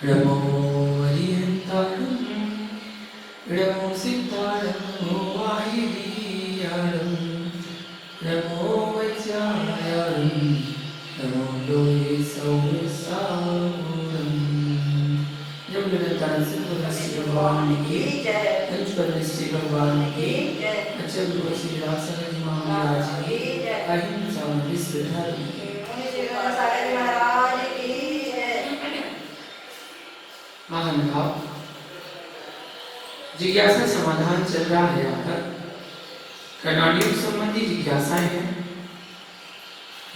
नमो हरिहंताणं नमो सिद्धाणं नमो वायुवीर्याणं नमो वज्रायाणं नमो लोहे सौरसागुणं। जब निरंतर सिद्ध श्री भगवान की पंचपद श्री भगवान की अचल गुरु श्री रामचंद्र जी महाराज की अहिंसा विश्व धर्म महान भाव जिज्ञासा समाधान चल रहा है। यहाँ पर कर्णाटक संबंधी जिज्ञासाएं हैं।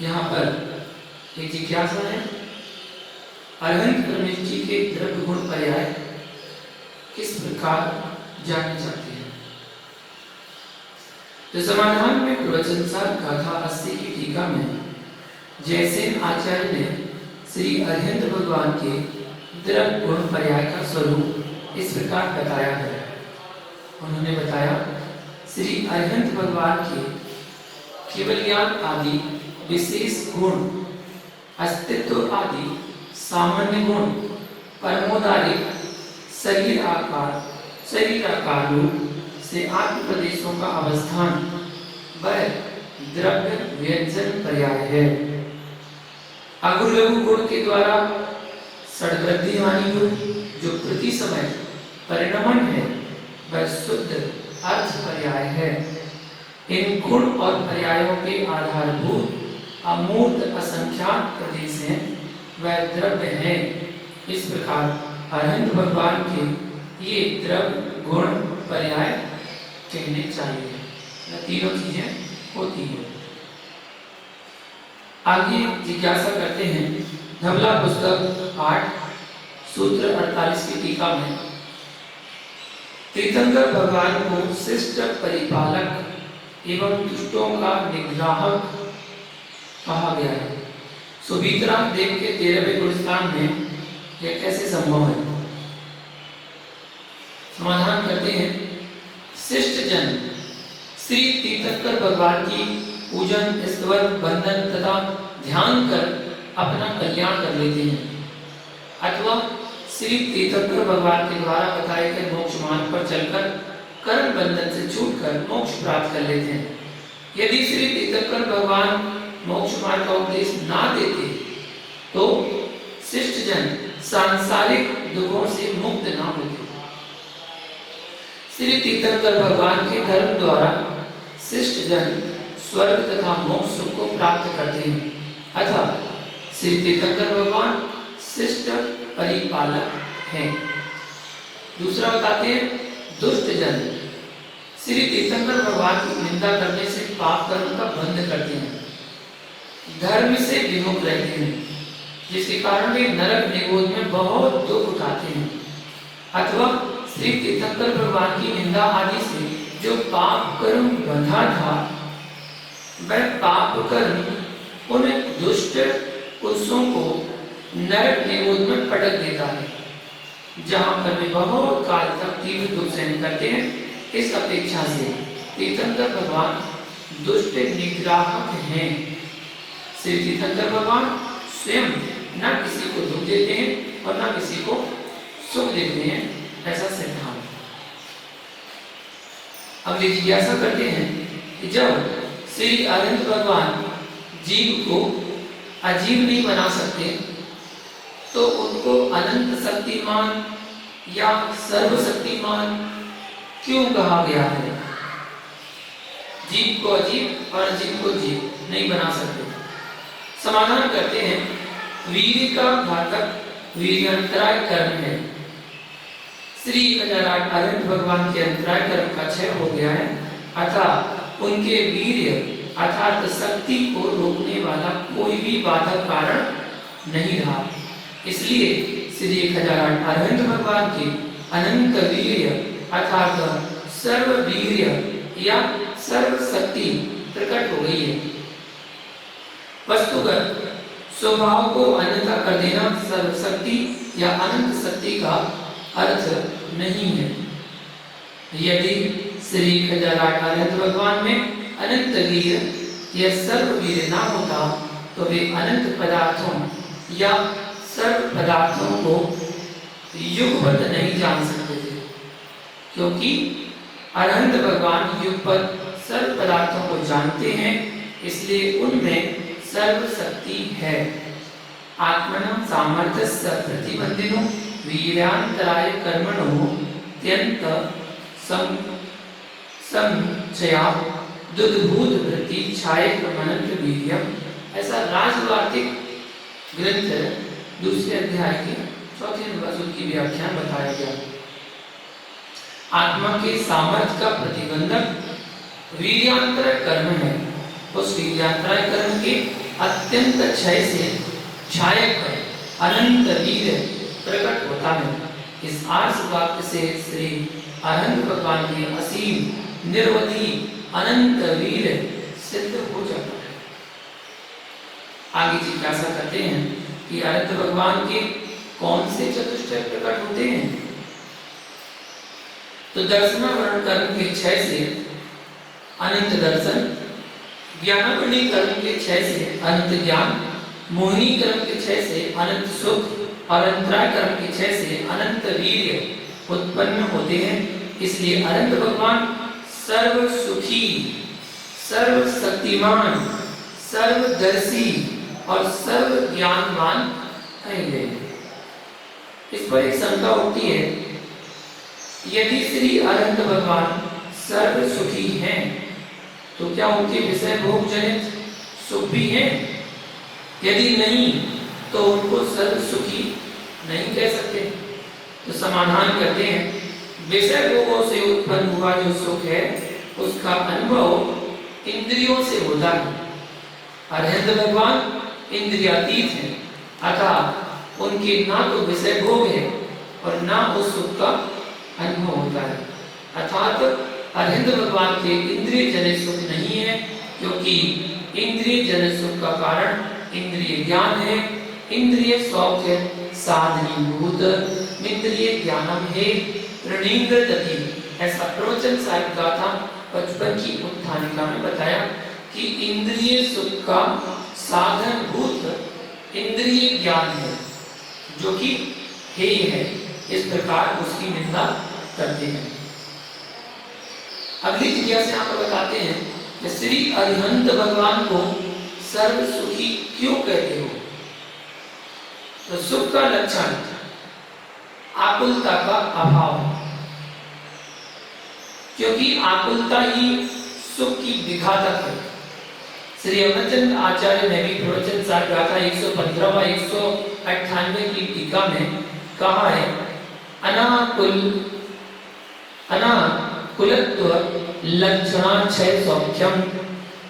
यहाँ पर एक जिज्ञासा है अरहंत परमेश्वर जी के द्रव्य गुण पर्याय किस प्रकार जानना चाहते हैं। तो समाधान में प्रवचनसार गाथा 80 की टीका में जयसेन आचार्य ने श्री अरहंत भगवान के द्रव्य गुण पर्याय का स्वरूप इस प्रकार बताया है। उन्होंने बताया श्री अरहंत भगवान के केवल ज्ञान आदि विशेष गुण, अस्तित्व आदि सामान्य गुण, परमोदारिक शरीराकार रूप से आत्म प्रदेशों का अवस्थान वह द्रव्य व्यंजन पर्याय है। अगुर लघु गुण के द्वारा षड्वृद्धि वाणी गुण जो प्रति समय परिणमन है वह शुद्ध अर्थ पर्याय है। इन गुण और पर्यायों के आधारभूत अमूर्त असंख्यात प्रदेश हैं वह द्रव्य हैं। इस प्रकार अरहंत भगवान के ये द्रव्य गुण पर्याय कहने चाहिए। तीनों चीजें होती हैं। आगे जिज्ञासा करते हैं धवला पुस्तक 8 सूत्र 48 की टीका में तीर्थंकर भगवान को शिष्ट परिपालक एवं दुष्टों का निग्राहक कहा गया है। सुभीतरा देव के 13वें गुणस्थान में यह कैसे संभव है। समाधान करते हैं शिष्ट जन श्री तीर्थंकर भगवान की पूजन, स्तवन, वंदन तथा ध्यान कर अपना कल्याण कर लेते हैं अथवा श्री तीर्थंकर भगवान के द्वारा बताए गए मोक्ष मार्ग पर चलकर कर्म बंधन से छूटकर मोक्ष प्राप्त कर लेते हैं। यदि श्री तीर्थंकर भगवान मोक्ष मार्ग का उपदेश ना देते तो शिष्ट जन सांसारिक दुखों से मुक्त ना होते। श्री तीर्थंकर भगवान के धर्म द्वारा शिष्ट जन स्वर्ग तथा मोक्ष सुख को प्राप्त करते हैं अतः श्री तीर्थंकर भगवान शिष्ट परिपालक हैं। दूसरा बताते हैं दुष्ट जन श्री तीर्थंकर भगवान की निंदा करने से पाप कर्म का बंध करते हैं, धर्म से विमुख रहते हैं, जिसके कारण वे नरक निगोद में बहुत दुख उठाते हैं। अथवा श्री तीर्थंकर भगवान की निंदा आदि से जो पाप कर्म बंधा था वह पाप कर्म उन दुष्ट पुरुषों को नरक निगोद में पटक देता है, जहां पर वे बहुत काल तक तीव्र दुख सहन करते हैं। इस अपेक्षा से तीर्थंकर भगवान दुष्ट निग्राहक हैं। श्री तीर्थंकर भगवान स्वयं न किसी को दुख देते हैं और न किसी को सुख देते हैं, ऐसा सिद्धांत। अगली जिज्ञासा करते हैं कि जब श्री अरहंत भगवान जीव को अजीव नहीं बना सकते तो उनको अनंत शक्तिमान या सर्वशक्तिमान क्यों कहा गया है। जीव को अजीव और अजीव को जीव नहीं बना सकते। समाधान करते हैं वीर्य का घातक वीर्यांतराय कर्म है। श्री 1008 अरहंत भगवान के अंतराय कर्म का क्षय हो गया है अतः उनके वीर्य अर्थात शक्ति को रोकने वाला कोई भी बाधक कारण नहीं रहा। इसलिए श्री 1008 अरहंत भगवान के अनंत वीर्य अर्थात सर्व वीर्य या सर्व शक्ति प्रकट हो गई है। वस्तुगत स्वभाव को अन्यथा कर देना सर्वशक्ति या अनंत शक्ति का अर्थ नहीं है। यदि श्री 1008 अरहंत भगवान में अनंत वीर्य या सर्व वीर्य ना होता तो वे अनंत पदार्थों या सर्व पदार्थों को युगपत नहीं जान सकते थे, क्योंकि अरहंत भगवान युगपत सर्व पदार्थों को जानते हैं, इसलिए उनमें सर्वशक्ति है। आत्मनं सामर्थ्यस्य प्रतिबंधिनो वीर्यान्तराय कर्मणो त्यंत संचया दुर्भूत वृत्ति छाये मनंत्र वीर्यम। ऐसा राजवार्तिक ग्रंथ दूसरे अध्याय के चौथे नंबर की व्याख्या बताया गया। आत्मा के सामर्थ्य का प्रतिबंधक वीर्यांतर कर्म है। उस वीर्यांतर कर्म के अत्यंत क्षय से छायक अनंत वीर प्रकट होता है। इस आर्ष वाक्य से श्री अरहंत भगवान के असीम निर्वधि अनंत वीर सिद्ध हो जाता है। आगे जिज्ञासा करते हैं कि अरहंत भगवान के कौन से चतुष्टय प्रकट होते हैं। तो दर्शन वर्ण कर्म के क्षय से अनंत दर्शन, ज्ञानावरणी कर्म के क्षय से अनंत ज्ञान, मोहिनी कर्म के क्षय से अनंत सुख और अंतराय कर्म के क्षय से अनंत वीर्य उत्पन्न होते हैं। इसलिए अनंत भगवान सर्व सुखी, सर्व शक्तिमान, सर्वदर्शी और सर्व ज्ञानवान कहेंगे। इस पर एक शंका उठती है, यदि श्री अनंत भगवान सर्व सुखी हैं तो क्या उनके विषय भोग जनित सुख भी हैं? यदि नहीं तो उनको सर्व सुखी नहीं कह सकते। तो समाधान करते हैं, विषय भोगों से उत्पन्न हुआ जो सुख है उसका अनुभव इंद्रियों से होता है। अरहंत भगवान इंद्रियातीत है, अतः उनके ना तो विषय भोग है और ना उस सुख का अनुभव होता है। अर्थात अरहंत भगवान के इंद्रिय जनित सुख नहीं है, क्योंकि इंद्रिय जनित सुख का कारण इंद्रिय ज्ञान है। इंद्रिय सौख्य साधनीभूत इंद्रिय ज्ञानम है ऋणींद्रदति। ऐसा प्रवचन साहिब गाथा 55 की उत्थानिका में बताया कि इंद्रिय सुख का साधन भूत इंद्रिय ज्ञान है, जो कि हेय है। इस प्रकार उसकी निंदा करते हैं। अगली जिज्ञासा यहाँ पर बताते हैं कि श्री अरहंत भगवान को सर्व सुखी क्यों कहते हो। तो सुख का लक्षण आकुलता का अभाव, क्योंकि आकुलता ही सुख की विघातक है। श्री अमरचंद आचार्य ने भी प्रवचन सार गाथा 115 व 198 की टीका में कहा है, अनाकुलत्व लक्षणाक्षय सौख्यम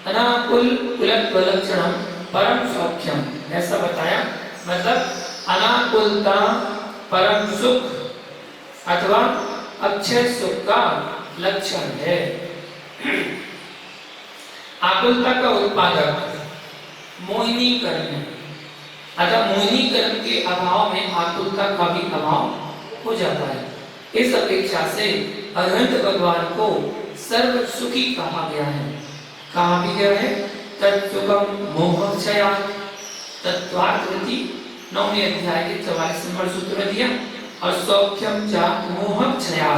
अनाकुलत्व लक्षणम परम सौख्यम। ऐसा बताया, मतलब अनाकुलता परम सुख अथवा अक्षय सुख का लक्षण है। आकुलता का उत्पादक मोहिनी कर्म है, अतः मोहिनी कर्म के अभाव में आकुलता का भी अभाव हो जाता है। इस अपेक्षा से अरहंत भगवान को सर्व सुखी कहा गया है। कहा भी गया है, तत्सुखम मोहक्षया तत्वार्थवती 9वें अध्याय के 44 नंबर सूत्र में दिया, और सौख्यम चा मोहक्षया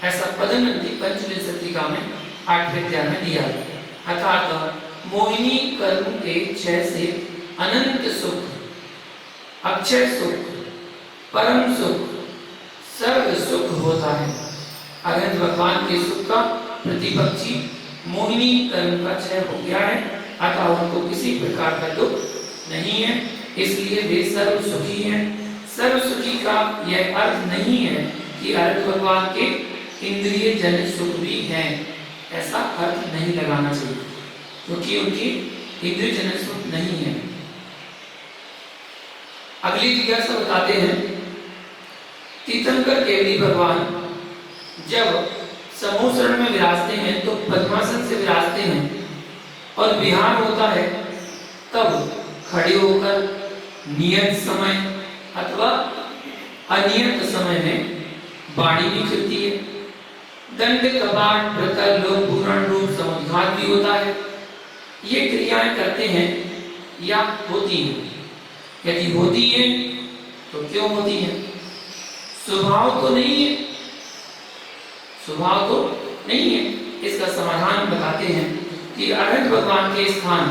ऐसा पदनंदी पंचविंशतिका में 8वें अध्याय में दिया। अर्थात मोहिनी कर्म के क्षय से अनंत सुख, अक्षय सुख, परम सुख, सर्व सुख होता है। अरहंत भगवान के सुख का प्रतिपक्षी मोहिनी कर्म का क्षय हो गया है, अतः उनको किसी प्रकार का दुख नहीं है, इसलिए वे सर्व सुखी हैं। सर्व सुखी का यह अर्थ नहीं है कि अरहंत भगवान के इंद्रिय जनित सुख भी हैं, ऐसा अर्थ नहीं लगाना चाहिए, क्योंकि उनकी इंद्रिय जनित सुख नहीं है। अगली जिज्ञासा बताते हैं, तीर्थंकर केवली भगवान जब समूह शरण में विराजते हैं तो पद्मासन से विराजते हैं, और विहार होता है तब खड़े होकर नियत समय अथवा अनियत समय में वाणी भी खुलती है। दंड कपाट प्रकर लोक पूर्ण रूप समुद्घात भी होता है। ये क्रियाएं करते हैं या होती हैं? यदि होती हैं तो क्यों होती हैं? स्वभाव तो नहीं है, स्वभाव तो नहीं है। इसका समाधान बताते हैं कि अरहंत भगवान के स्थान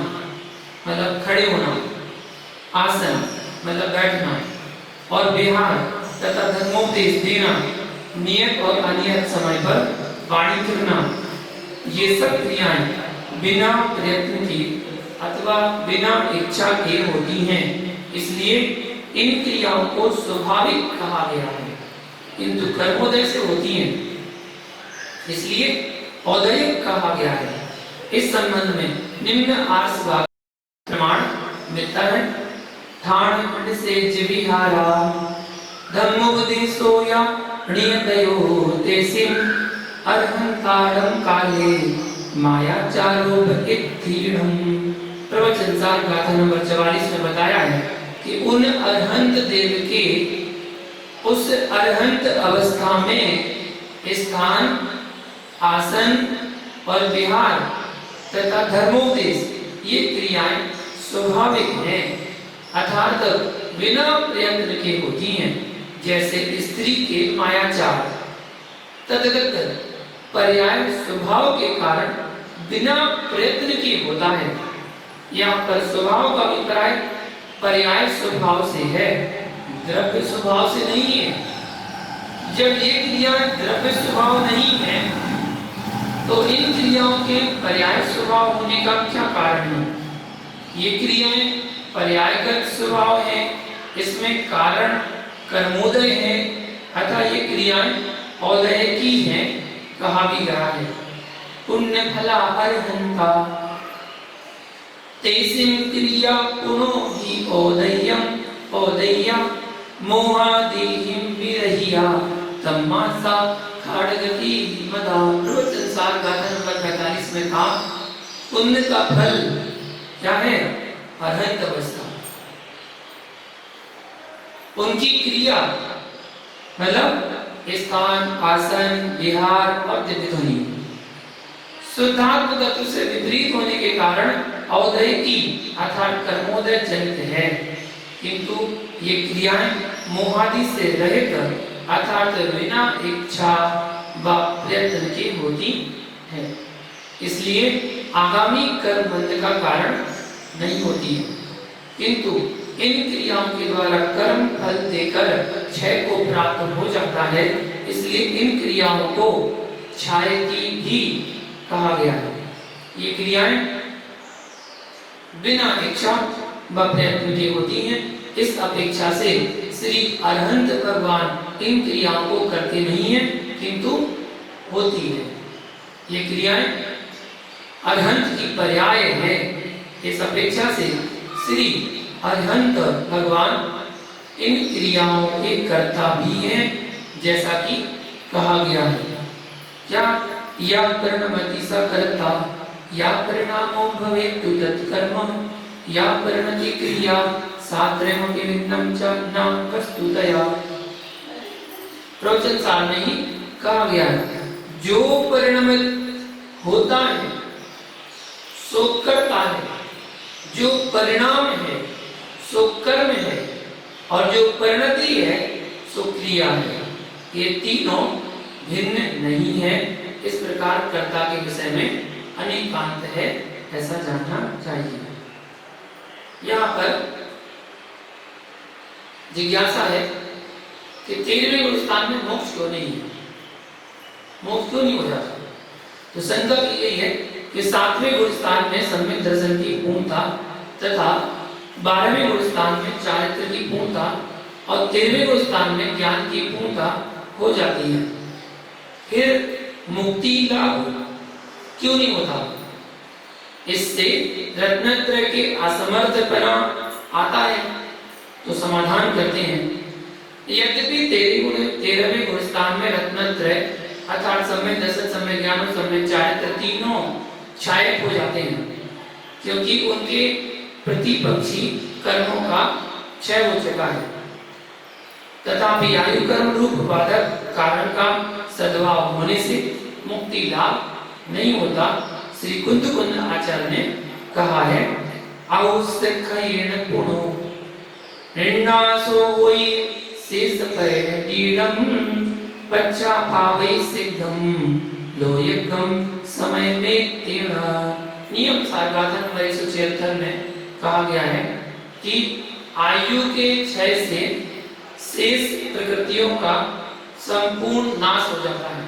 मतलब खड़े होना, आसन मतलब बैठना, और विहार तथा धर्मोपदेश देना, नियत और अनियत समय पर वाणी करना, ये सब क्रियाएं बिना प्रयत्न के अथवा बिना इच्छा के होती हैं। इसलिए इन क्रियाओं को स्वाभाविक कहा गया है, किंतु कर्मोदय से होती हैं, इसलिए औदयिक कहा गया है। इस संबंध में निम्न आर्ष भाग प्रमाण मिलता है। ठाण खंड से जिविहारा धम्मोपदेशो या नियतयो तेसिम अर्हंतारम काले मायाचारो भक्तिधीरम। प्रवचन सार गाथा नंबर 44 में बताया है कि उन अरहंत देव के उस अरहंत अवस्था में स्थान, आसन और विहार तथा धर्मोपदेश ये क्रियाएं स्वाभाविक हैं, अर्थात बिना प्रयत्न के होती हैं। जैसे स्त्री के मायाचार तदगत पर्याय स्वभाव के कारण बिना प्रयत्न के होता है। यहाँ पर स्वभाव का अभिप्राय पर्याय स्वभाव से है, द्रव्य स्वभाव से नहीं है। जब ये क्रिया द्रव्य स्वभाव नहीं है तो इन क्रियाओं के पर्याय स्वभाव होने का क्या कारण है? ये क्रियाएं पर्यायगत स्वभाव है, इसमें कारण कर्मोदय है, अतः ये क्रियाएं औदय की हैं, कहा भी गया है। पुण्य फला अर्हंता तेसिम क्रिया पुनो ही औदय्यम औदय्या मोहादिहिम विरहिया तम्मासा खाड़गति मदा। प्रवचन सार गाथा नंबर 45 में कहा पुण्य का फल क्या है? अरहंत अवस्था। उनकी क्रिया मतलब स्थान, आसन, विहार और दिव्य ध्वनि शुद्धात्म तत्व से विपरीत होने के कारण औदय की अर्थात कर्मोदय जनित है, किंतु ये क्रियाएं मोहादि से रहित अर्थात बिना इच्छा व प्रयत्न के होती है, इसलिए आगामी कर्म बंध का कारण नहीं होती है, किंतु इन क्रियाओं के द्वारा कर्म फल देकर क्षय को प्राप्त हो जाता है, इसलिए इन क्रियाओं को क्षयती भी कहा गया है। ये क्रियाएं बिना इच्छा व प्रयत्न की होती हैं। इस अपेक्षा से श्री अरहंत भगवान इन क्रियाओं को करते नहीं हैं, किंतु होती है। ये क्रियाएं अरहंत की पर्याय है। इस अपेक्षा से श्री अरहंत भगवान इन क्रियाओं के कर्ता भी हैं, जैसा कि कहा गया है। क्या या परिणमति स कर्ता या परिणामो भवेत् तत्कर्म या परिणति क्रिया सात्रयमपि भिन्नं च न वस्तुतया। प्रवचन सार में ही कहा गया है जो परिणमित होता है सो कर्ता है, जो परिणाम है सो कर्म है, और जो परिणति है सो क्रिया है। ये तीनों भिन्न नहीं है। इस प्रकार कर्ता के विषय में अनेकांत है, ऐसा जानना चाहिए। यहाँ पर जिज्ञासा है कि 13वें गुण स्थान में मोक्ष क्यों नहीं है, मोक्ष क्यों नहीं हो जाता? तो शंका की यही है कि 7वें गुण स्थान में सम्यक दर्शन की पूर्णता तथा 12वें गुण स्थान में चारित्र की पूर्णता और 13वें गुण स्थान में ज्ञान की पूर्णता हो जाती है, फिर मुक्ति लाभ क्यों नहीं होता? इससे रत्नत्रय के असमर्थपना आता है। तो समाधान करते हैं, यद्यपि 13वें गुण स्थान में रत्नत्रय अर्थात सम्यक दर्शन, सम्यक ज्ञान और सम्यक चारित्र तीनों क्षायक हो जाते हैं, क्योंकि उनके प्रतिपक्षी कर्मों का क्षय हो चुका है, तथापि आयु कर्म रूप बाधक कारण का सद्भाव होने से मुक्ति लाभ नहीं होता। श्री कुंद आचार्य ने कहा है औस्तिखयेन पुनो ऋणासो वै शेष परीडम पच्चा पावै सिद्धम लोयकम समय में तेरा। नियम सारगाथन नंबर 176 में कहा गया है कि आयु के क्षय से शेष प्रकृतियों का संपूर्ण नाश हो जाता है।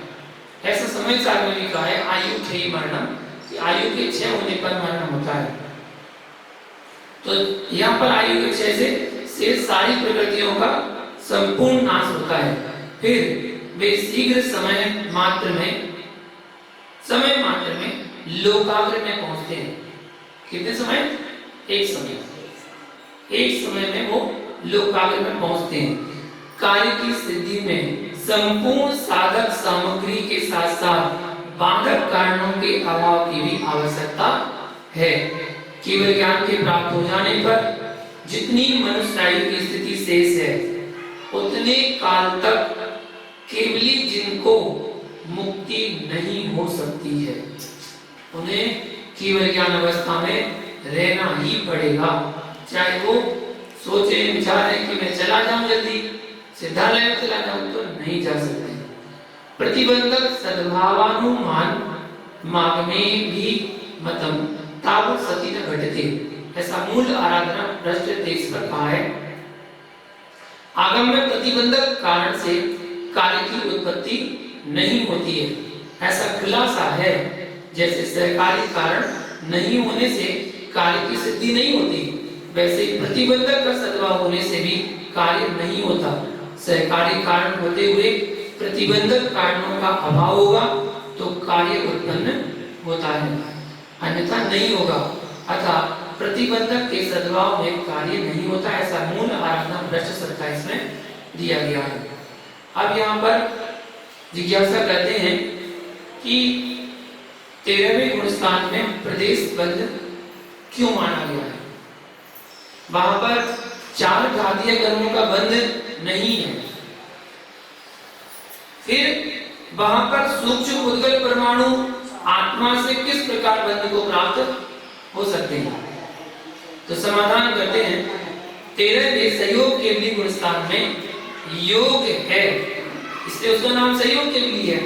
ऐसा समय सार में लिखा है आयु क्षय मरणम, कि आयु के क्षय होने पर मरण होता है। तो यहाँ पर आयु के क्षय से शेष सारी प्रकृतियों का संपूर्ण नाश होता है। फिर वे शीघ्र समय मात्र में लोकाग्र में पहुंचते हैं। कितने समय? एक समय में वो लोकाग्र में पहुंचते हैं। कार्य की सिद्धि में संपूर्ण साधक सामग्री के साथ साथ बाधक कारणों के अभाव की भी आवश्यकता है। केवल ज्ञान के प्राप्त हो जाने पर जितनी मनुष्य आयु की स्थिति शेष है उतने काल तक केवली जिनको मुक्ति नहीं हो सकती है उन्हें केवल ज्ञान अवस्था में रहना ही पड़ेगा। चाहे वो सोचे विचारे कि मैं चला जाऊं, जल्दी सिद्धालय में चला जाऊं, तो नहीं जा सकते। प्रतिबंधक सद्भावानुमान मार्ग में भी मतम तावत सती न घटते, ऐसा मूल आराधना भ्रष्ट 23 पर कहा है। आगम में प्रतिबंधक कारण से कार्य की उत्पत्ति नहीं होती है, ऐसा खुलासा है। जैसे सहकारी कारण नहीं होने से कार्य की सिद्धि नहीं होती, वैसे ही प्रतिबंधक का सद्भाव होने से भी कार्य नहीं होता। सहकारी कारण होते हुए प्रतिबंधक कारणों का अभाव होगा तो कार्य उत्पन्न होता है, अन्यथा नहीं होगा। अतः प्रतिबंधक के सद्भाव में कार्य नहीं होता, ऐसा मूल आराधना भ्रष्ट 27 में दिया गया है। अब यहाँ पर जिज्ञासा करते हैं कि 13वें गुणस्थान में प्रदेश बंध क्यों माना गया है? वहां पर 4 घातीय कर्मों का बंध नहीं है। फिर वहां पर सूक्ष्म उद्गल परमाणु आत्मा से किस प्रकार बंध को प्राप्त हो सकते हैं? तो समाधान करते हैं। 13वें सहयोग केवली गुणस्थान में योग है, इसलिए उसका नाम सहयोग केवली है।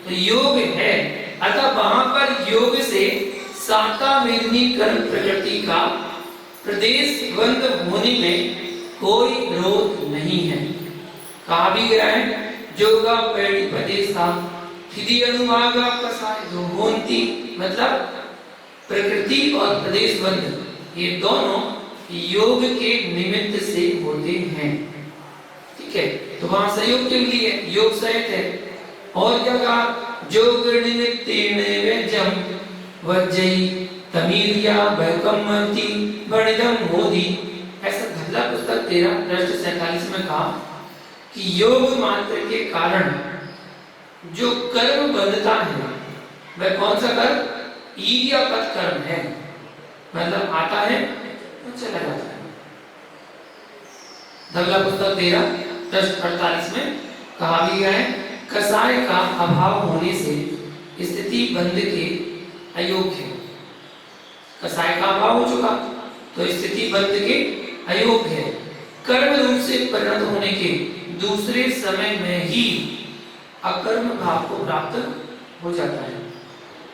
तो योग है, अतः वहां पर योग से साकावेदनी कर्म प्रकृति का प्रदेश बंद होने में कोई विरोध नहीं है। कहा भी गया है जोगा पैडी प्रदेशा हिदी अनुभागा कसाय जो होंती, मतलब प्रकृति और प्रदेश बंध ये दोनों योग के निमित्त से होते हैं। ठीक है, तो वहां सहयोग के लिए योग सहित है। और क्या कहा? योग निमित्तेन वेजम वज्जई तमीरिया बैकमति बणिदम मोदी, ऐसा धल्ला पुस्तक 13 पृष्ठ 47 में कहा कि योग मात्र के कारण जो कर्म बंधता है वह कौन सा कर्म? ईर्यापत कर्म है, मतलब आता है तो चला जाता है। धल्ला पुस्तक 13 पृष्ठ 48 में कहा भी गया है कसाय का अभाव होने से स्थिति बंध के अयोग्य है। कसाय का अभाव हो चुका तो स्थिति बंध के अयोग्य है। कर्म रूप से परिणत होने के दूसरे समय में ही अकर्म भाव को प्राप्त हो जाता है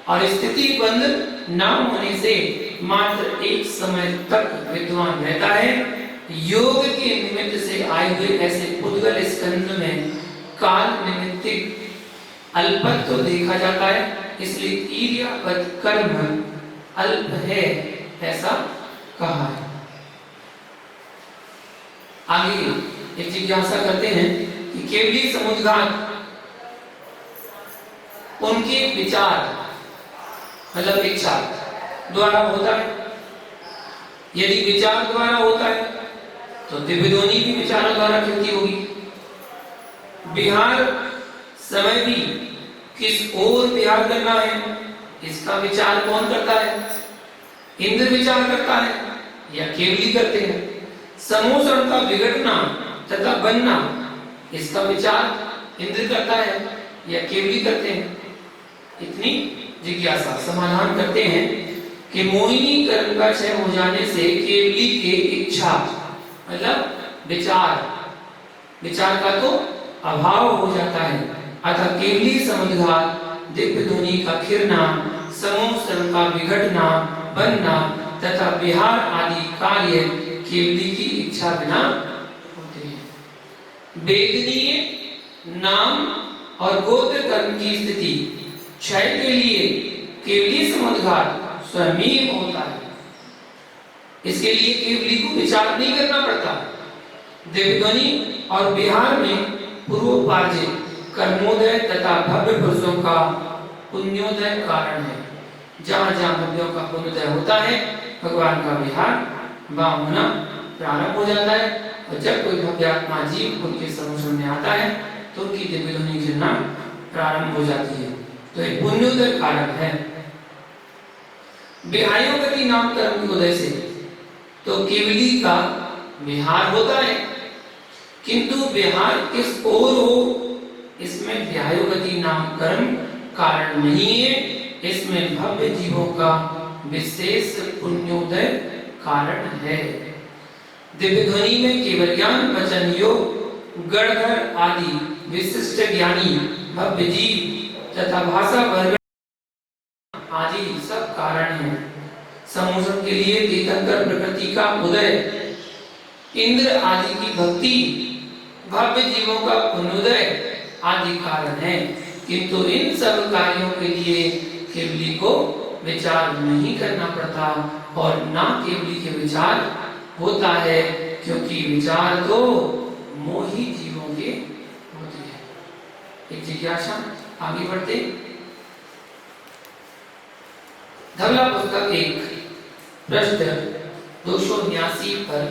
और स्थिति बंध न होने से मात्र एक समय तक विद्वान रहता है। योग के निमित्त से आए हुए ऐसे उद्गल स्कंध में काल निमित्तिक अल्पत्व तो देखा जाता है, इसलिए ईर्यापत कर्म अल्प है, ऐसा कहा है। आगे एक जिज्ञासा करते हैं कि केवली समुद्घात उनके विचार मतलब इच्छा द्वारा होता है। यदि विचार द्वारा होता है तो दिव्य ध्वनि भी विचारों द्वारा खिलती होगी। विहार समय भी किस ओर विहार करना है इसका विचार कौन करता है? इंद्र विचार करता है या केवली करते हैं? समोषण का बिगड़ना तथा बनना इसका विचार इंद्र करता है या केवली करते हैं? इतनी जिज्ञासा। समाधान करते हैं कि मोहिनी कर्म का क्षय हो जाने से केवली के इच्छा मतलब विचार विचार का तो अभाव हो जाता है। अतः केवली समुद्घात, दिव्य ध्वनि का खिरना, समूह स्वरम का विघटना, बनना तथा विहार आदि कार्य केवली की इच्छा बिना होते हैं। वेदनीय नाम और गोत्र कर्म की स्थिति क्षय के लिए केवली समुद्घात स्वयं ही होता है। इसके लिए केवली को विचार नहीं करना पड़ता। दिव्यध्वनि और विहार में पूर्वोपार्जित कर्मोदय तथा भव्य पुरुषों का पुण्योदय कारण है। जहाँ जहाँ भव्यों का पुण्योदय होता है, भगवान का विहार वहाँ होना प्रारंभ हो जाता है। और जब कोई भव्यात्मा जीव उनके समूह में आता है तो उनकी दिव्यध्वनि गिरना प्रारंभ हो जाती है। तो एक पुण्योदय कारण है। विहायोगति नाम कर्म के उदय से तो केवली का विहार होता है, किंतु विहार किस ओर हो इसमें व्यायोगति नाम कर्म कारण नहीं है। इसमें भव्य जीवों का विशेष पुण्योदय कारण है। दिव्य ध्वनि में केवल ज्ञान वचन योग गणधर आदि विशिष्ट ज्ञानी भव्य जीव तथा भाषा वर्ग आदि सब कारण है। समूह के लिए तीर्थंकर प्रकृति का उदय, इंद्र आदि की भक्ति, भव्य जीवों का पुण्योदय आदि कारण है। किंतु इन सब कार्यों के लिए केवली को विचार नहीं करना पड़ता और ना केवली के विचार होता है, क्योंकि विचार तो मोही जीवों के होते हैं। एक जिज्ञासा, आगे बढ़ते। धवला पुस्तक 1 पृष्ठ 289 पर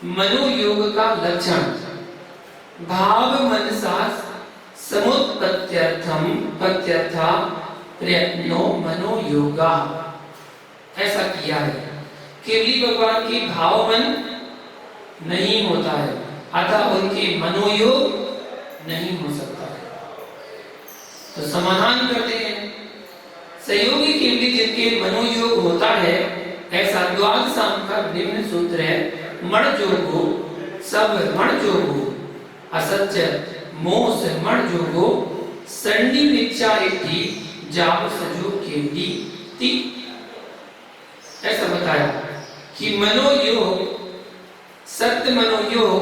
मनोयोग का लक्षण, भाव मनसा समुत्पत्त्यर्थम पत्यर्था प्रयत्नो मनोयोगा, ऐसा किया है। केवली भगवान की भाव मन नहीं होता है, अतः उनके मनोयोग नहीं हो सकता है। तो समाधान करते हैं। सहयोगी केवली जिनके मनोयोग होता है, ऐसा द्वादशांग का निम्न सूत्र है। मण जोगो सब मण जोगो असत्य मोह से मण जोगो संडि मिच्छा इति जाव सजो केवली ति। ऐसा बताया कि मनोयोग, सत्य मनोयोग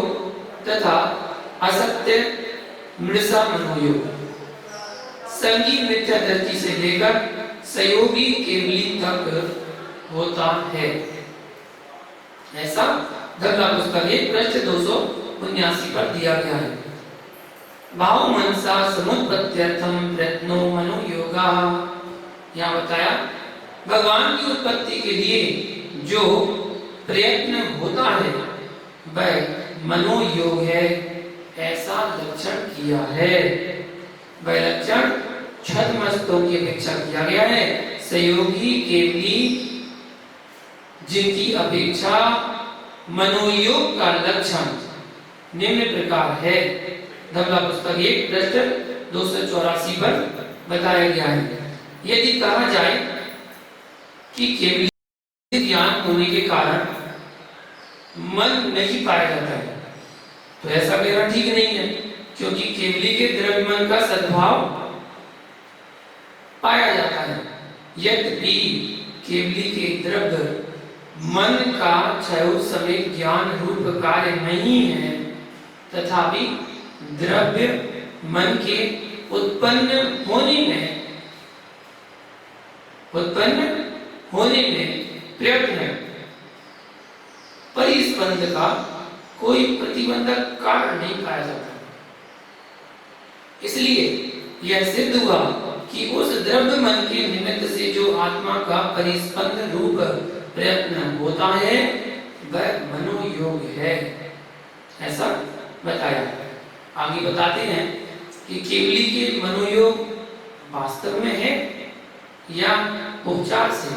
तथा असत्य मृषा मनोयोग संगी मिथ्या दृष्टि से लेकर सहयोगी केवली तक होता है। ऐसा धवला पुस्तक 1 पृष्ठ 279 पर दिया गया है। भाव मनसा समुत्पत्त्यर्थम प्रयत्नो मनोयोगा, यहाँ बताया भगवान की उत्पत्ति के लिए जो प्रयत्न होता है वह मनोयोग है, ऐसा लक्षण किया है। वह लक्षण छद्मस्तों की अपेक्षा किया गया है। सहयोगी केवली जिनकी अपेक्षा मनोयोग का लक्षण निम्न प्रकार है। धवला पुस्तक 1 पृष्ठ 284 पर बताया गया है। यदि कहा जाए कि केवली ज्ञान होने के कारण मन नहीं पाया जाता है, तो ऐसा कहना ठीक नहीं है, क्योंकि केवली के द्रव्य मन का सद्भाव पाया जाता है। यद्यपि केवली के द्रव्य मन का क्षय समय ज्ञान रूप कार्य नहीं है, तथापि द्रव्य मन के उत्पन्न होने में प्रयत्न परिस्पंद का कोई प्रतिबंधक कारण नहीं पाया जाता। इसलिए यह सिद्ध हुआ कि उस द्रव्य मन के निमित्त से जो आत्मा का परिस्पंद रूप प्रयत्न होता है वह मनोयोग है, ऐसा बताया। आगे बताते हैं कि केवली के मनोयोग वास्तव में है या उपचार से।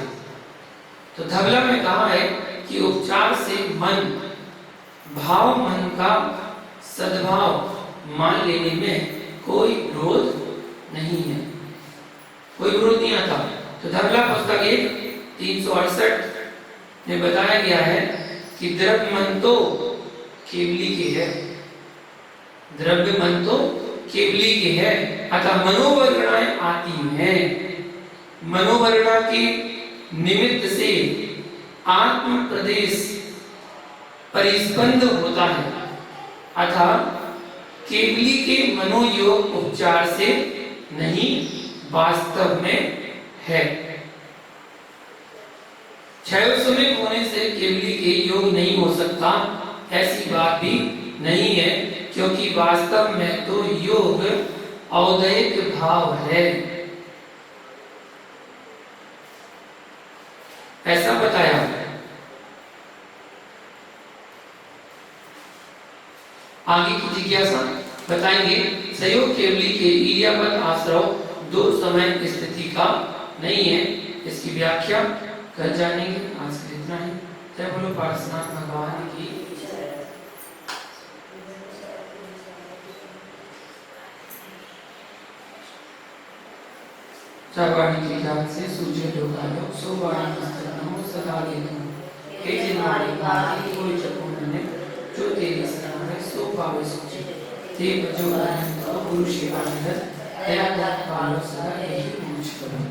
तो धवला में कहा है कि उपचार से मन, भाव मन का सद्भाव मान लेने में कोई विरोध नहीं है, कोई विरोध नहीं आता। तो धवला पुस्तक 1 368 में बताया गया है कि द्रव्य मन तो केवली के है, द्रव्य मन तो केवली के है, अतः मनोवर्गणाएं आती हैं। मनोवर्गणा के निमित्त से आत्म प्रदेश परिस्पंद होता है, अतः केवली के मनोयोग उपचार से नहीं वास्तव में है। क्षयोत्समिक होने से केवली के योग नहीं हो सकता, ऐसी बात भी नहीं है, क्योंकि वास्तव में तो योग औदयिक भाव है, ऐसा बताया। आगे की जिज्ञासा बताएंगे। संयोग केवली के इलियापद आश्रव दो समय स्थिति का नहीं है, इसकी व्याख्या कर जानेंगे। आज के इतना ही। जय बोलो पार्श्वनाथ भगवान की। चावाणी के ज्ञान से सूर्य लोकालो सोवाणी नमो सदा लेनो हे जिनवाणी भाती कोई जपून ने जो तेरी शरण है सो पावे सुचि ते बजो अनंत गुरु शिवानंद दया पालो सदा यही पूछ करो।